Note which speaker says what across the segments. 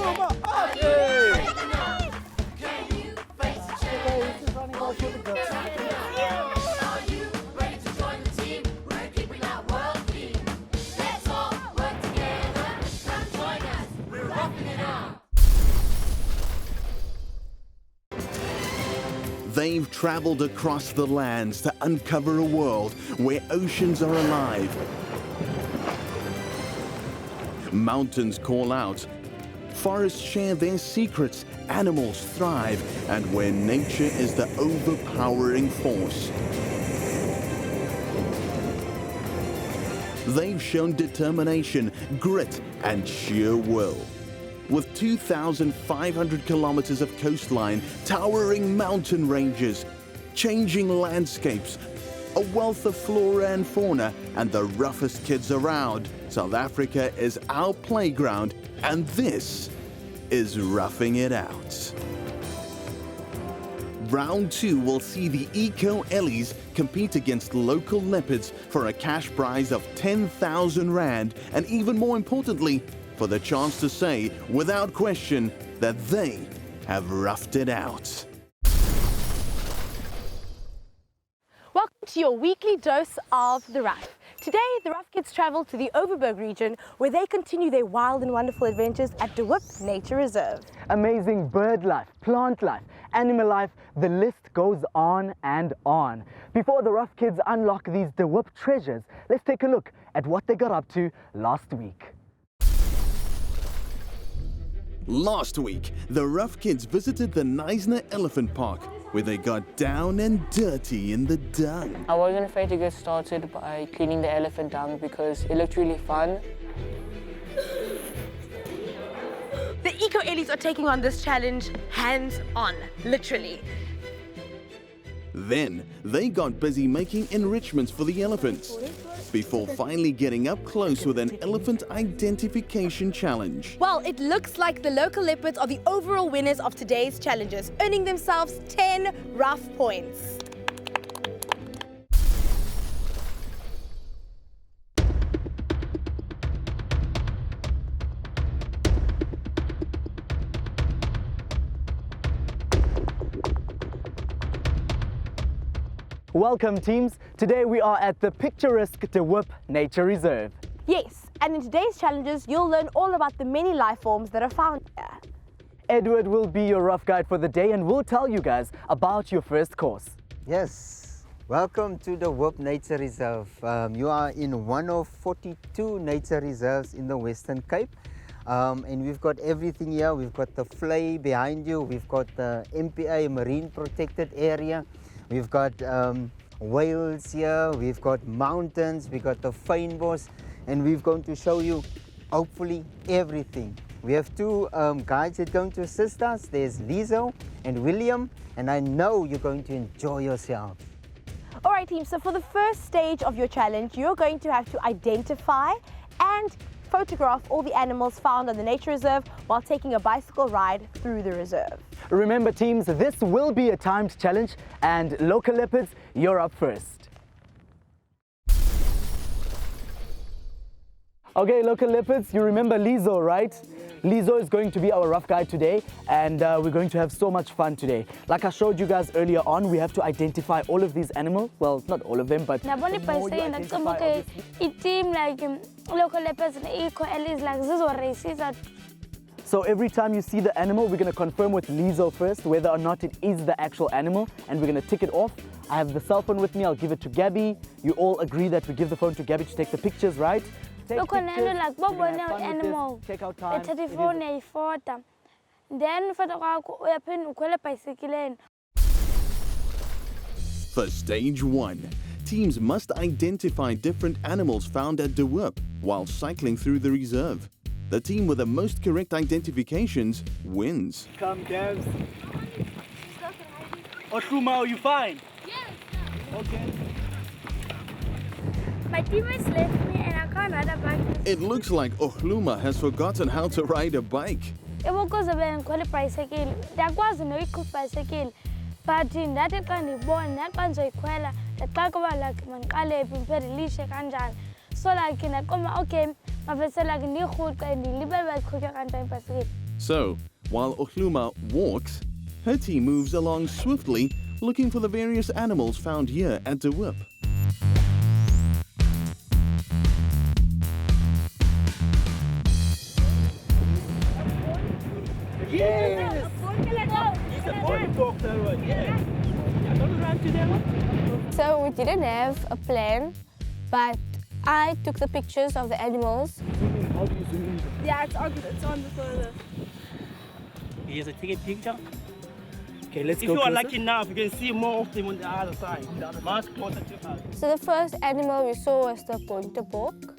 Speaker 1: Ohluma,
Speaker 2: They've traveled across the lands to uncover a world where oceans are alive. Mountains call out, forests share their secrets, animals thrive, and where nature is the overpowering force. They've shown determination, grit, and sheer will. With 2,500 kilometers of coastline, towering mountain ranges, changing landscapes, a wealth of flora and fauna, and the roughest kids around, South Africa is our playground, and this is Roughing It Out. Round 2 will see the Eco-Ellies compete against local leopards for a cash prize of 10,000 Rand, and even more importantly, for the chance to say, without question, that they have roughed it out.
Speaker 3: Welcome to your weekly dose of the rough. Today, the Rough Kids travel to the Overberg region where they continue their wild and wonderful adventures at De Hoop Nature Reserve.
Speaker 4: Amazing bird life, plant life, animal life, the list goes on and on. Before the Rough Kids unlock these De Hoop treasures, let's take a look at what they got up to last week.
Speaker 2: Last week, the Rough Kids visited the Knysna Elephant Park, where they got down and dirty in the dung.
Speaker 5: I wasn't afraid to get started by cleaning the elephant dung because it looked really fun.
Speaker 3: The Eco-Ellies are taking on this challenge hands-on, literally.
Speaker 2: Then, they got busy making enrichments for the elephants, before finally getting up close with an elephant identification challenge.
Speaker 3: Well, it looks like the local leopards are the overall winners of today's challenges, earning themselves 10 rough points.
Speaker 4: Welcome teams, today we are at the picturesque De Hoop Nature Reserve.
Speaker 3: Yes, and in today's challenges, you'll learn all about the many life forms that are found here.
Speaker 4: Edward will be your rough guide for the day and will tell you guys about your first course.
Speaker 6: Yes, welcome to the Hoop Nature Reserve. You are in one of 42 nature reserves in the Western Cape. And we've got everything here. We've got the Vlei behind you. We've got the MPA Marine Protected Area. We've got whales here. We've got mountains. We've got the fynbos. And we're going to show you, hopefully, everything. We have two guides that are going to assist us. There's Lizo and William. And I know you're going to enjoy yourself.
Speaker 3: All right, team, so for the first stage of your challenge, you're going to have to identify and photograph all the animals found on the nature reserve while taking a bicycle ride through the reserve.
Speaker 4: Remember teams, this will be a timed challenge and local leopards, you're up first. Okay, local leopards, you remember Lizo, right? Lizo is going to be our rough guide today and we're going to have so much fun today. Like I showed you guys earlier on, we have to identify all of these animals. Well, not all of them, but the more you identify,
Speaker 7: it seems like local leopards and Eco-Ellies like this or races.
Speaker 4: So every time you see the animal, we're going to confirm with Lizo first whether or not it is the actual animal, and we're going to tick it off. I have the cell phone with me, I'll give it to Gabby. You all agree that we give the phone to Gabby to take the pictures, right?
Speaker 7: Look on like Bob animal.
Speaker 4: Take out time.
Speaker 7: It's a phone a photo. Then for the bicycle.
Speaker 2: For stage 1, teams must identify different animals found at De Hoop while cycling through the reserve. The team with the most correct identifications wins.
Speaker 4: Come, Gabs. Ohluma, are you fine?
Speaker 7: Yes.
Speaker 4: Okay.
Speaker 7: My teammates left me and I can't ride a bike.
Speaker 2: It looks like Ohluma has forgotten how to ride a bike.
Speaker 7: It will cause a bicycle. There was no bicycle. But in that kind of born, that one's a quella, the Tagawa like Mancale, Pimperilisha, Kanjan. So like in a coma, okay, my vessel like new hood and the liberal cooker and time bicycle.
Speaker 2: So, while Ohluma walks, her team moves along swiftly, looking for the various animals found here at De Hoop.
Speaker 1: So we didn't have a plan, but I took the pictures of the animals.
Speaker 8: Yeah, it's on the photo.
Speaker 9: Here's a take a picture.
Speaker 4: Okay, let's
Speaker 9: If
Speaker 4: go
Speaker 9: you are
Speaker 4: closer.
Speaker 9: lucky enough, you can see more of them on the other side. Much closer to us.
Speaker 1: So the first animal we saw was the Bontebok,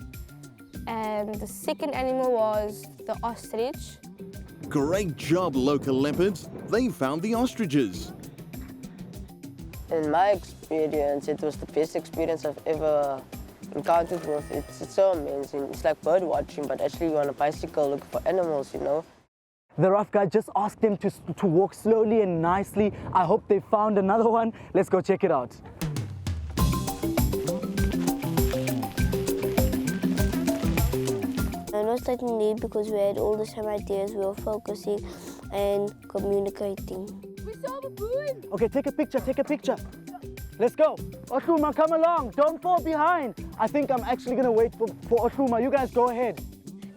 Speaker 1: and the second animal was the ostrich.
Speaker 2: Great job, local leopards. They found the ostriches.
Speaker 10: In my experience, it was the best experience I've ever encountered with. It's so amazing. It's like bird watching, but actually you're on a bicycle looking for animals, you know.
Speaker 4: The rough guy just asked them to walk slowly and nicely. I hope they found another one. Let's go check it out.
Speaker 7: It was slightly late because we had all the same ideas. We were focusing and communicating.
Speaker 4: Okay, take a picture, take a picture. Let's go. Ohluma, come along. Don't fall behind. I think I'm actually going to wait for Ohluma. You guys go ahead.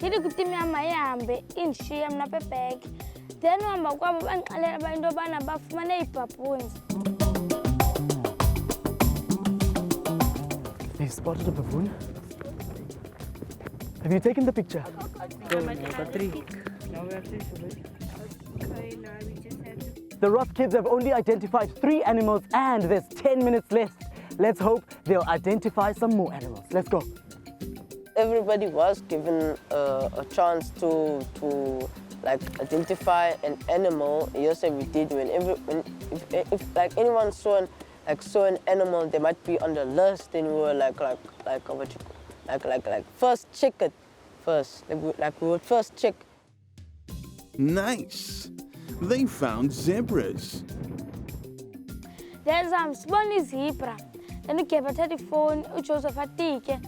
Speaker 7: Ndithi ukuthi mama ihambe indishiye mna apha ebhegi. Then uhamba kwabo bandixelela uba into yobana bafumane ii-baboons.
Speaker 4: They've spotted a baboon. Have you taken the picture? The rough kids have only identified 3 animals and there's 10 minutes left. Let's hope they'll identify some more animals. Let's go.
Speaker 10: Everybody was given a chance to like identify an animal. Yes, we did. If like anyone saw an animal, they might be on the list. Then we were like first check it first. Like we would first check.
Speaker 2: Nice. They found zebras.
Speaker 7: Then sibona izebra. Then uGebe athatha ifowuni, uJoseph atike.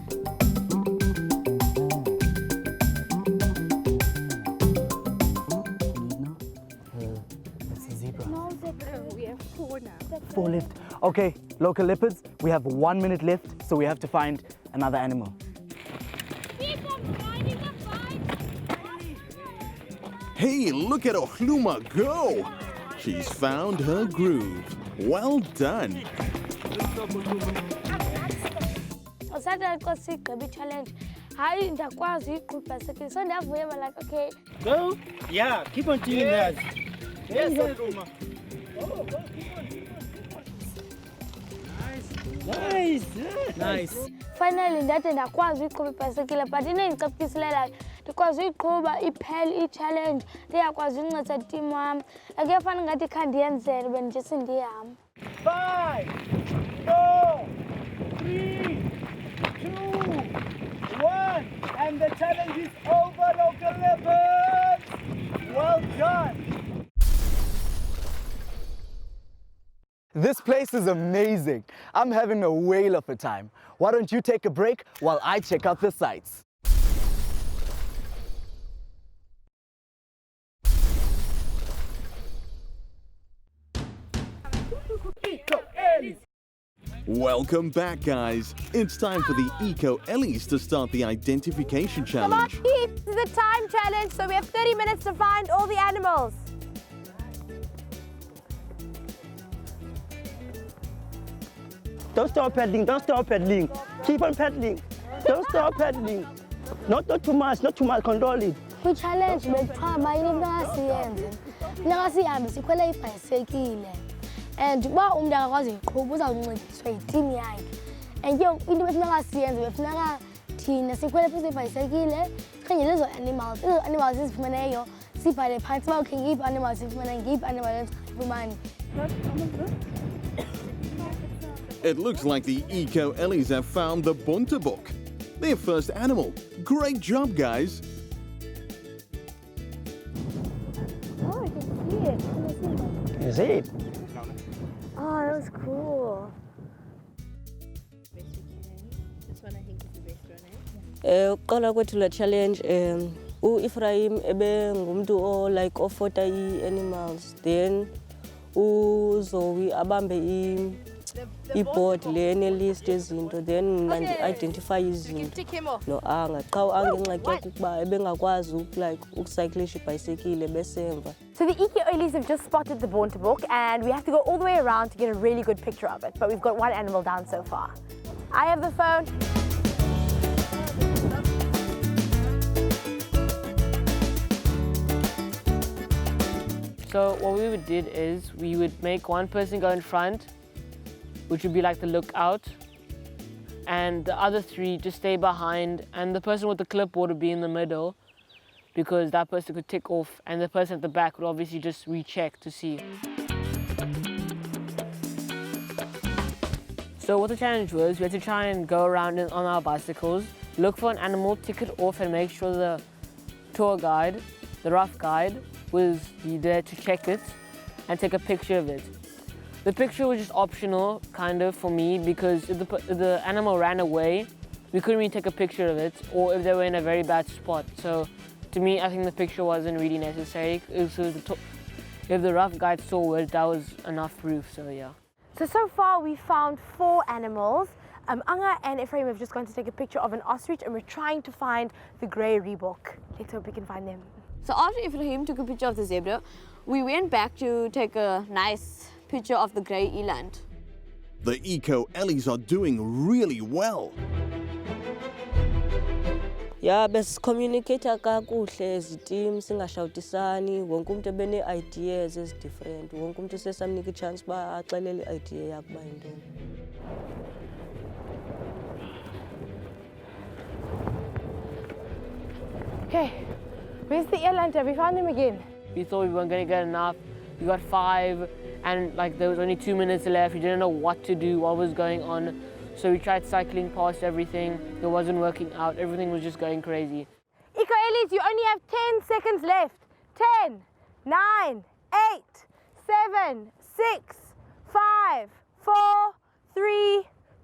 Speaker 4: That's a zebra.
Speaker 8: No, we have 4 now.
Speaker 4: 4 left. Okay, local leopards, we have 1 minute left, so we have to find another animal.
Speaker 2: Hey, look at Ohluma go! She's found her groove. Well done.
Speaker 7: Saturday xa sigqiba i-challenge. Hayi ndakwazi uyiqhuba ibhayisekile. So ndiyavuya uba like okay.
Speaker 9: Go. Yeah, keep on doing that. Yes, Ohluma. Nice. Nice.
Speaker 7: Finally ndade ndakwazi uyiqhuba ibhayisekile but into endicaphukisileyo ndikwazi uyiqhuba iphele i-challenge ndiyakwazi unceda itimu wam. Akuyafana ngathi khandiyenzele bendije sindihamba.
Speaker 9: 5, 4, 3, 2, 1, and the challenge is over, local leopards. Well done.
Speaker 4: This place is amazing. I'm having a whale of a time. Why don't you take a break while I check out the sights?
Speaker 2: Welcome back, guys. It's time for the Eco Ellies to start the identification challenge.
Speaker 3: This is the time challenge, so we have 30 minutes to find all the animals.
Speaker 9: Don't stop paddling, don't stop paddling. Keep on paddling. Don't stop paddling. Not too much, control it.
Speaker 7: Kwi-challenge bekuchaba yini into angasiyenze. Funeka sihambe sikhwele ibhayisekile. And uba umntu akakwazi uyiqhuba uzawuncediswa yitimu yakhe. And ke into befuneka siyenze befuneka thina sikhwele phezu kwebhayisekile sikhangele ezo animals. Ezo animals ezifumeneyo sibhale phantsi uba okay ngeyiphi animals sifumene ngeyiphi animals esifumane.
Speaker 2: It looks like the Eco Ellies have found the Bontebok, their first animal. Great job, guys.
Speaker 7: Oh, I can see it.
Speaker 9: You see it?
Speaker 7: Oh, that was cool.
Speaker 10: Uqala kwethu la challenge U-Ephraim ebe ngumntu like ofota animals. Then uZoe abambe i-board le enelist ezinto. Then identify izinto. No anga. Xa angengxaki ukuba ebengakwazi ukucyclisha ibhayisekile besemva.
Speaker 3: So the eco-earlies have just spotted the Bontebok and we have to go all the way around to get a really good picture of it. But we've got one animal down so far. I have the phone.
Speaker 5: So what we did is we would make one person go in front, which would be like the lookout, and the other three just stay behind, and the person with the clipboard would be in the middle because that person could tick off, and the person at the back would obviously just recheck to see. So what the challenge was, we had to try and go around on our bicycles, look for an animal, tick it off, and make sure the tour guide, the rough guide, was there to check it and take a picture of it. The picture was just optional, kind of, for me, because if the animal ran away, we couldn't really take a picture of it, or if they were in a very bad spot. So to me, I think the picture wasn't really necessary. If the rough guide saw it, that was enough proof, so yeah.
Speaker 3: So far we found 4 animals. Anga and Ephraim have just gone to take a picture of an ostrich and we're trying to find the grey Reebok. Let's hope we can find them.
Speaker 11: So after Ephraim took a picture of the zebra, we went back to take a nice picture of the grey eland.
Speaker 2: The eco-ellies are doing really well.
Speaker 10: Yeah, besicommunicate kakuhle as team singashawutisani, wonke umuntu ebene ideas is different. Wonke umuntu sesamnika i-chance ba axelele i-idea yakhe ba yintoni.
Speaker 3: Okay, where's the eland? Have we found him again?
Speaker 5: We thought we weren't going to get enough. We got 5, and like there was only 2 minutes left. We didn't know what to do, what was going on. So we tried cycling past everything. It wasn't working out. Everything was just going crazy.
Speaker 3: Eco-ellies, you only have 10 seconds left. 10, 9, 8, 7, 6, 5, 4, 3,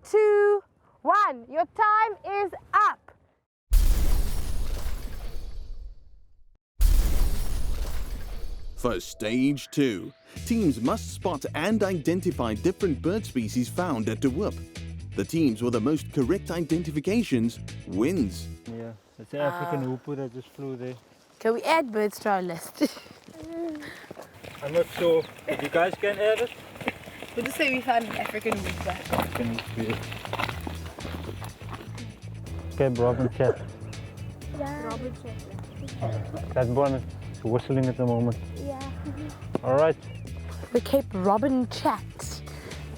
Speaker 3: 2, 1. Your time is up.
Speaker 2: For stage 2, teams must spot and identify different bird species found at De Hoop. The teams with the most correct identifications wins.
Speaker 12: Yeah, it's the African hoopoe that just flew there.
Speaker 3: Can we add birds to our list?
Speaker 12: I'm not sure if you guys can add it.
Speaker 8: We'll just say we found an African hoopoe.
Speaker 12: African hoopoe. Okay, Robin cat.
Speaker 8: Yeah. Robin cat.
Speaker 12: That one is whistling at the moment.
Speaker 8: Yeah.
Speaker 12: All right.
Speaker 3: The Cape Robin chat.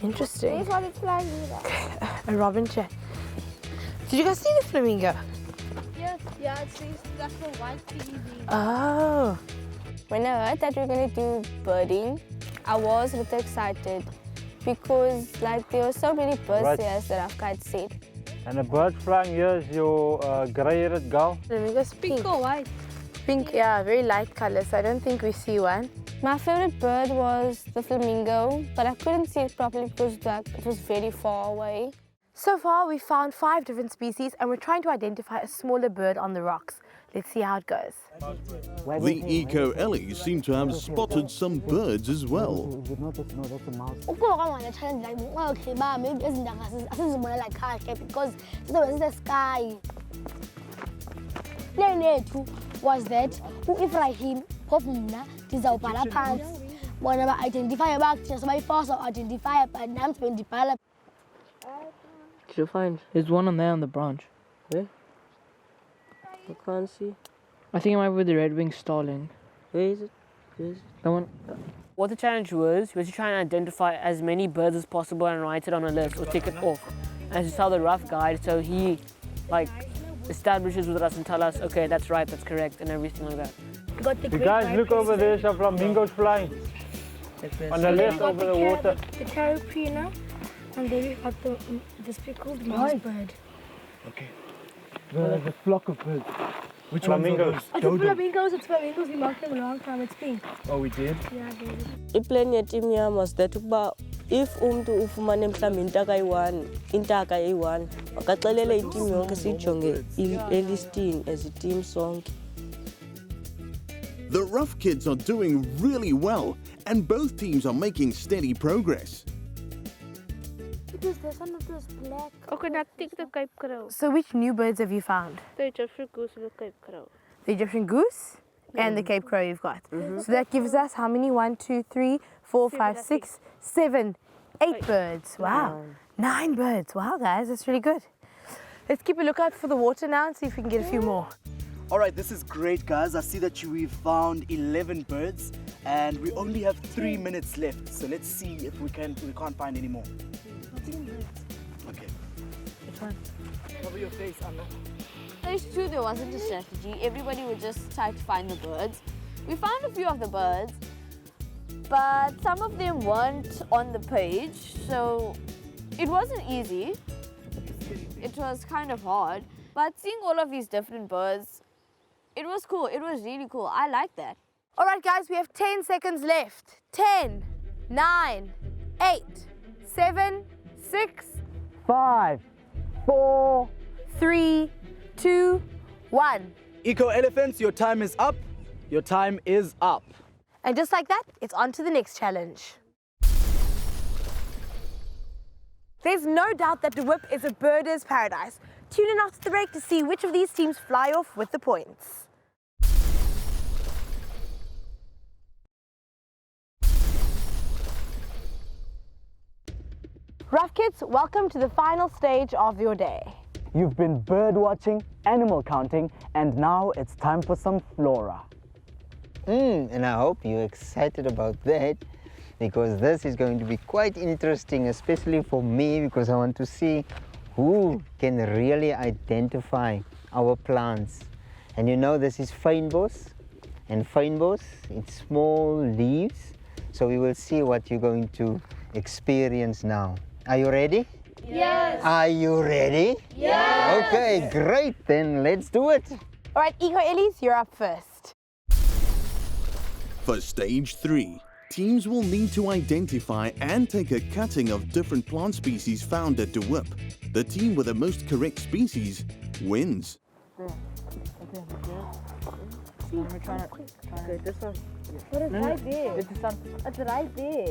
Speaker 3: Interesting.
Speaker 8: There's one that's flying
Speaker 3: A robin chat. Did you guys see the flamingo?
Speaker 8: Yes, yeah, it's that's the white thingy.
Speaker 3: Oh.
Speaker 1: When I heard that we were going to do birding, I was a bit excited because like there were so many birds here, as the rough guide said.
Speaker 12: And the bird flying here is your grey-headed gull.
Speaker 3: Flamingo's pink.
Speaker 8: Or white?
Speaker 3: Pink, yeah, very light color, so I don't think we see one.
Speaker 1: My favorite bird was the flamingo, but I couldn't see it properly because it was very far away.
Speaker 3: So far, we found 5 different species and we're trying to identify a smaller bird on the rocks. Let's see how it goes.
Speaker 2: The eco-ellies seem to have spotted some birds as well.
Speaker 7: Ukuba kwamanje challenge like okay ba maybe ezindanga asizibona like kahle because it's the sky. Plan yethu was that u-Ephraim phofu mna ndizawubhala phansi bona ba-identifye bakuthina sobayiforce identify but nami bendibhala.
Speaker 5: Did you find? There's one on there on the branch.
Speaker 10: Where? I can't see.
Speaker 5: I think it might be the red wing starling.
Speaker 10: Where is it? Where is it?
Speaker 5: That one. What the challenge was to try and identify as many birds as possible and write it on a list or tick it off. And to tell the rough guide, so he like establishes with us and tell us, okay, that's right, that's correct, and everything like that.
Speaker 12: You guys look over there, some flamingos flying. On the left over the water.
Speaker 8: The carapina, and then we got the speckled mouse bird.
Speaker 4: Okay. There's a flock of birds. Which
Speaker 12: flamingos?
Speaker 8: It's flamingos, we marked them a long time, it's pink.
Speaker 4: Oh, we did?
Speaker 8: Yeah, I did.
Speaker 10: I-plan yeteam yam was that ukuba if umuntu ufumane mhlawumbe intaka eyi-1 akaxelele iteam yonke siyijonge elistini as iteam sonke.
Speaker 2: The rough kids are doing really well, and both teams are making steady progress.
Speaker 8: Because this one was black.
Speaker 1: Okay, now take the Cape Crow.
Speaker 3: So which new birds have you found?
Speaker 1: The Egyptian goose and the Cape Crow.
Speaker 3: The Egyptian goose and the Cape Crow you've got. So that gives us how many? 1, 2, 3, 4, 5, 6, 7, 8 birds. Wow. 9 birds. Wow, guys, that's really good. Let's keep a lookout for the water now and see if we can get a few more.
Speaker 4: All right, this is great, guys. I see that we've found 11 birds and we only have 3 minutes left. So let's see if we can't find any more. Okay.
Speaker 5: Which one?
Speaker 4: Cover your face, Anna.
Speaker 11: Stage 2, there wasn't a strategy. Everybody would just try to find the birds. We found a few of the birds, but some of them weren't on the page, so it wasn't easy. It was kind of hard, but seeing all of these different birds, it was cool. It was really cool. I like that.
Speaker 3: All right, guys, we have 10 seconds left. 10, 9, 8, 7, 6,
Speaker 4: 5, 4,
Speaker 3: 3, 2, 1.
Speaker 4: Eco Elephants, your time is up. Your time is up.
Speaker 3: And just like that, it's on to the next challenge. There's no doubt that the whip is a birder's paradise. Tune in after the break to see which of these teams fly off with the points. Rough kids, welcome to the final stage of your day.
Speaker 4: You've been bird watching, animal counting, and now it's time for some flora.
Speaker 6: And I hope you're excited about that, because this is going to be quite interesting, especially for me, because I want to see who can really identify our plants. And you know, this is fynbos, and fynbos, it's small leaves, so we will see what you're going to experience now. Are you ready?
Speaker 8: Yes.
Speaker 6: Are you ready?
Speaker 8: Yes.
Speaker 6: Okay, great, then let's do it.
Speaker 3: All right, Eco Ellies, you're up first.
Speaker 2: For stage 3, teams will need to identify and take a cutting of different plant species found at the whip. The team with the most correct species wins.
Speaker 5: Okay, this one.
Speaker 3: But it's right there. It's right there.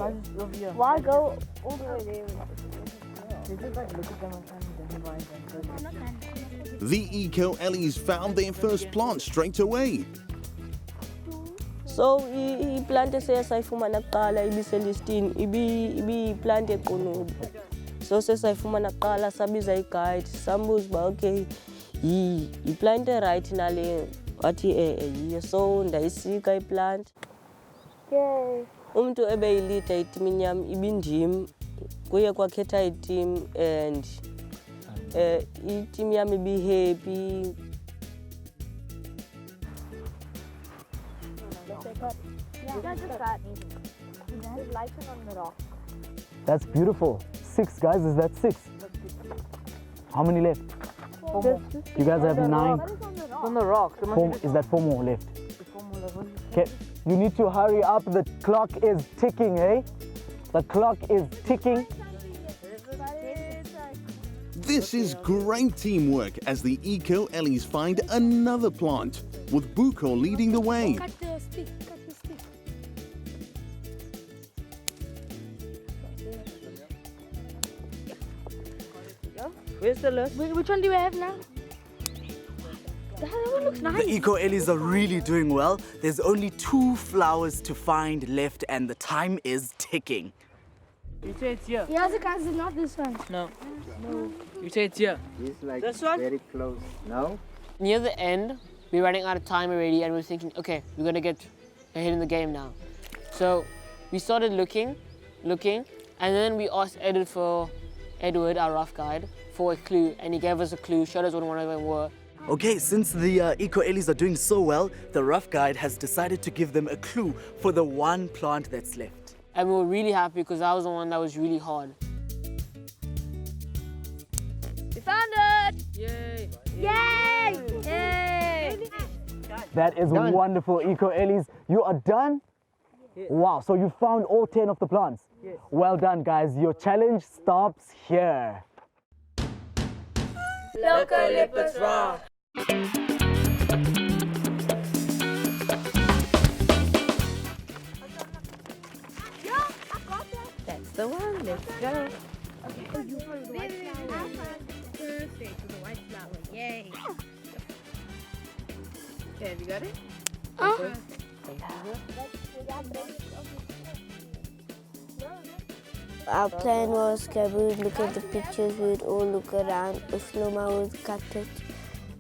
Speaker 3: Why go all the way there?
Speaker 2: The Eco Ellies found their first plant straight away.
Speaker 10: So i-plant esayifumana kuqala ibiselistini ibi-plant equnube. So sesayifumana kuqala sabiza i-guide sambuza uba okay i-plant right nale wathi yiyo, so ndayisika i-plant.
Speaker 3: Yay.
Speaker 10: Umuntu ebeyilida itimini yami ibindim kuye kwakhetha itim and itim yami ibi-happy.
Speaker 4: That's beautiful. 6, guys, is that 6? How many left?
Speaker 5: 4 more.
Speaker 4: You guys have 9.
Speaker 5: On the rock.
Speaker 4: Is that 4 more left? Okay, you need to hurry up. The clock is ticking, eh? The clock is ticking.
Speaker 2: This is great teamwork as the Eco Ellies find another plant, with Buko leading the way.
Speaker 8: Cut the stick, cut the stick.
Speaker 5: Where's the list?
Speaker 8: Which one do we have now? That one looks nice.
Speaker 4: The Eco Ellies are really doing well. There's only 2 flowers to find left and the time is ticking.
Speaker 5: You say it's here.
Speaker 8: Yeah, guys, it's not this one.
Speaker 5: No. You say it's here.
Speaker 6: It's like
Speaker 5: This one?
Speaker 6: very close. No?
Speaker 5: Near the end, we're running out of time already and we're thinking, okay, we're gonna get ahead in the game now. So we started looking, and then we asked Edward, our rough guide, for a clue, and he gave us a clue, showed us what one of them were.
Speaker 4: Okay, since the Eco Ellies are doing so well, the rough guide has decided to give them a clue for the one plant that's left.
Speaker 5: And we were really happy because that was the one that was really hard.
Speaker 11: We found it!
Speaker 5: Yay!
Speaker 11: Yay! Yay!
Speaker 4: That is
Speaker 6: Done.
Speaker 4: wonderful, Eco Ellies. You are done?
Speaker 5: Yes.
Speaker 4: Wow, so you found all 10 of the plants?
Speaker 5: Yes.
Speaker 4: Well done, guys. Your challenge stops here.
Speaker 5: Local Lippers Rock!
Speaker 3: the one. Let's go. Okay, so you follow the white flower. Perfect, with the white flower. Yay. Okay, have you got it?
Speaker 7: Oh. Our plan was we would look at the pictures, we would all look around, Usloma would cut it,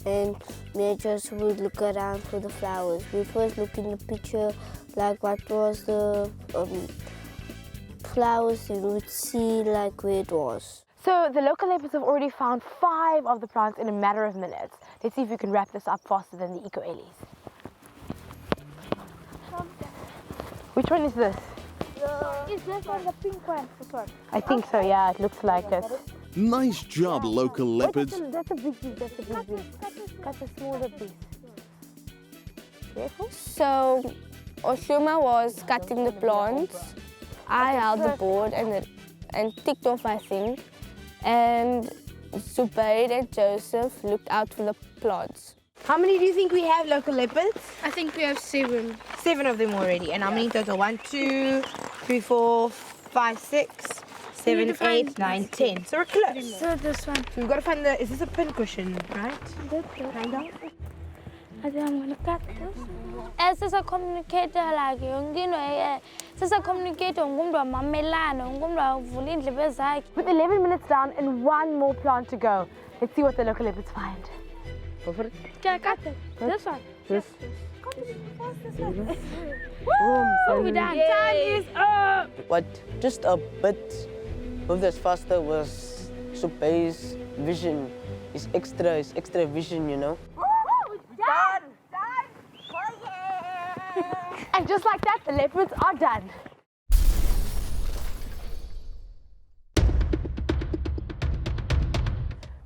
Speaker 7: and me and Joseph would look around for the flowers. We first look in the picture, like what was the flowers, you would see like where it was.
Speaker 3: So the local leopards have already found 5 of the plants in a matter of minutes. Let's see if we can wrap this up faster than the eco-ellies. Which one is this?
Speaker 8: Is this one the pink one?
Speaker 3: I think so, yeah, it looks like it.
Speaker 2: Nice job, local leopards.
Speaker 3: That's a big piece, that's a big piece. Cut a smaller piece. Careful.
Speaker 1: So Oshuma was cutting the plants. I held the board and ticked off my thing. And Zubair and Joseph looked out for the plants.
Speaker 3: How many do you think we have, local leopards?
Speaker 8: I think we have 7.
Speaker 3: 7 of them already. And how many in total? 1, 2, 3, 4, 5, 6, 7, 8, 9, 10. So we're close.
Speaker 8: So this one.
Speaker 3: So we've got to find the, is this a pin cushion, right? Find out.
Speaker 8: I think I'm going to cut this.
Speaker 7: As a communicator, like as a communicator,
Speaker 3: with 11 minutes down and 1 more plant to go. Let's see what the local leopards find.
Speaker 4: Go for it.
Speaker 8: Can I cut it? This one.
Speaker 4: Yes.
Speaker 8: Woo! We're done. Time is up.
Speaker 10: What just a bit of this faster was Zubair's vision. His extra vision, you know.
Speaker 3: Done! And just like that, the leopards are done.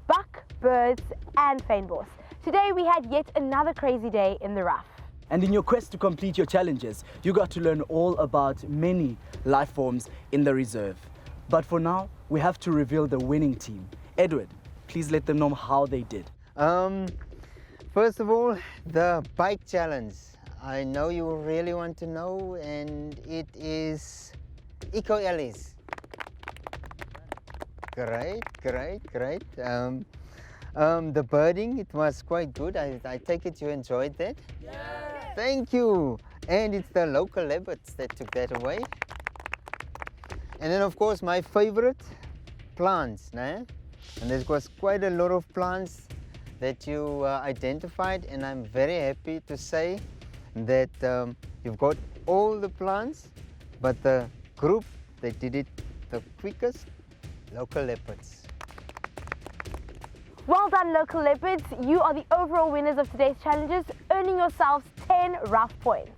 Speaker 3: Buck, birds, and fynbos. Today we had yet another crazy day in the rough.
Speaker 4: And in your quest to complete your challenges, you got to learn all about many life forms in the reserve. But for now, we have to reveal the winning team. Edward, please let them know how they did.
Speaker 6: First of all, the bike challenge. I know you really want to know, and it is eco-ellies. Great. The birding, it was quite good. I take it you enjoyed that? Yeah. Thank you. And it's the local leopards that took that away. And then of course my favorite, plants. Nah? And there was quite a lot of plants that you identified, and I'm very happy to say that you've got all the plants, but the group that did it the quickest, local leopards.
Speaker 3: Well done, local leopards. You are the overall winners of today's challenges, earning yourselves 10 rough points.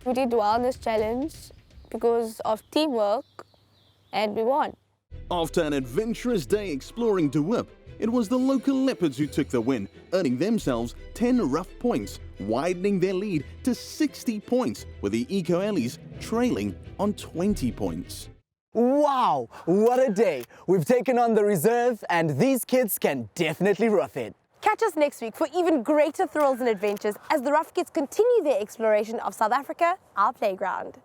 Speaker 1: We did well in this challenge because of teamwork, and we won.
Speaker 2: After an adventurous day exploring De Hoop, it was the local leopards who took the win, earning themselves 10 rough points, widening their lead to 60 points, with the eco-ellies trailing on 20 points.
Speaker 4: Wow, what a day. We've taken on the reserve and these kids can definitely rough it.
Speaker 3: Catch us next week for even greater thrills and adventures as the Rough Kids continue their exploration of South Africa, our playground.